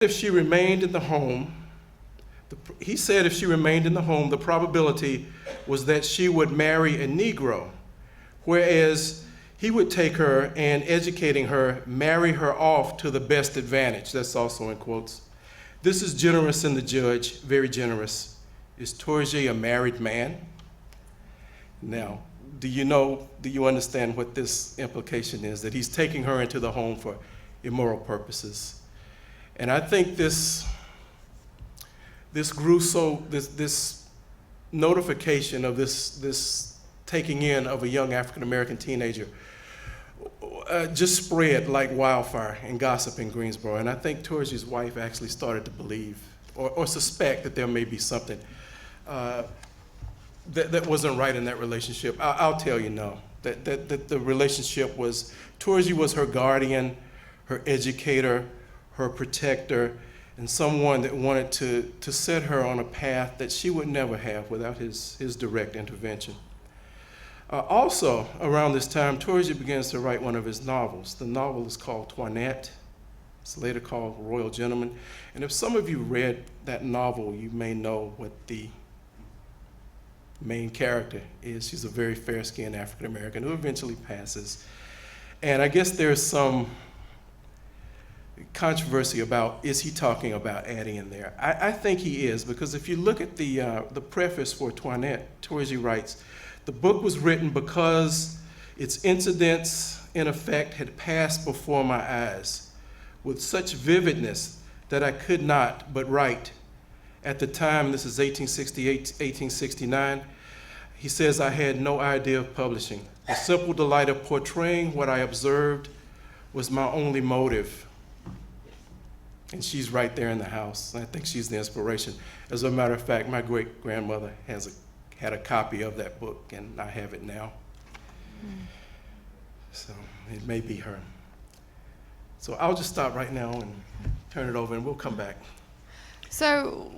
If she remained in the home, he said if she remained in the home, the probability was that she would marry a Negro, whereas he would take her and, educating her, marry her off to the best advantage. That's also in quotes. This is generous in the judge, very generous. Is Touré a married man? Now, do you understand what this implication is? That he's taking her into the home for immoral purposes. And I think this notification of this taking in of a young African-American teenager just spread like wildfire and gossip in Greensboro. And I think Touré's wife actually started to believe or suspect that there may be something that wasn't right in that relationship. I'll tell you no, that the relationship was, Touré was her guardian, her educator, her protector, and someone that wanted to set her on a path that she would never have without his direct intervention. Also, around this time, Touré begins to write one of his novels. The novel is called Toinette. It's later called Royal Gentleman. And if some of you read that novel, you may know what the main character is. She's a very fair-skinned African-American who eventually passes. And I guess there's some controversy about, is he talking about Addie in there? I think he is, because if you look at the preface for Toinette, Touré writes, the book was written because its incidents, in effect, had passed before my eyes with such vividness that I could not but write. At the time, this is 1868, 1869, he says, I had no idea of publishing. The simple delight of portraying what I observed was my only motive. And she's right there in the house. I think she's the inspiration. As a matter of fact, my great-grandmother had a copy of that book, and I have it now. So it may be her. So I'll just stop right now and turn it over, and we'll come back. So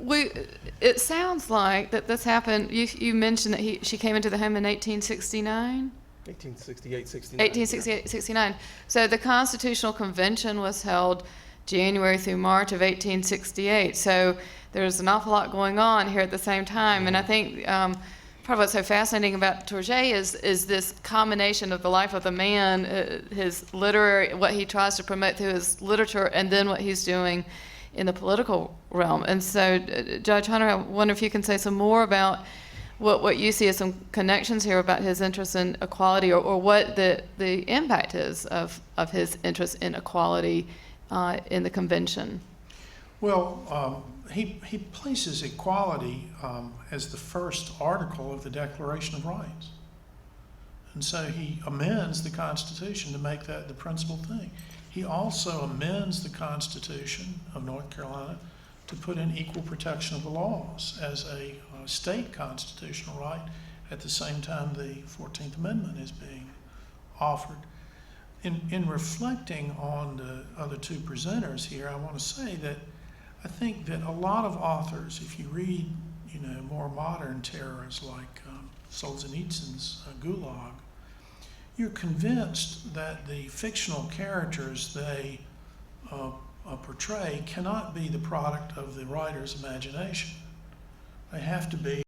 it sounds like that this happened, you mentioned that she came into the home in 1869? 1868, 69. 1868, 69. So the Constitutional Convention was held January through March of 1868. So there's an awful lot going on here at the same time. And I think probably what's so fascinating about Touré is this combination of the life of the man, his literary, what he tries to promote through his literature, and then what he's doing in the political realm. And so, Judge Hunter, I wonder if you can say some more about what you see as some connections here about his interest in equality, or what the impact is of his interest in equality in the convention. Well, he places equality as the first article of the Declaration of Rights. And so he amends the Constitution to make that the principal thing. He also amends the Constitution of North Carolina to put in equal protection of the laws as a state constitutional right. At the same time, the 14th Amendment is being offered. In reflecting on the other two presenters here, I want to say that I think that a lot of authors, if you read, more modern terrors like Solzhenitsyn's Gulag, you're convinced that the fictional characters they portray cannot be the product of the writer's imagination. They have to be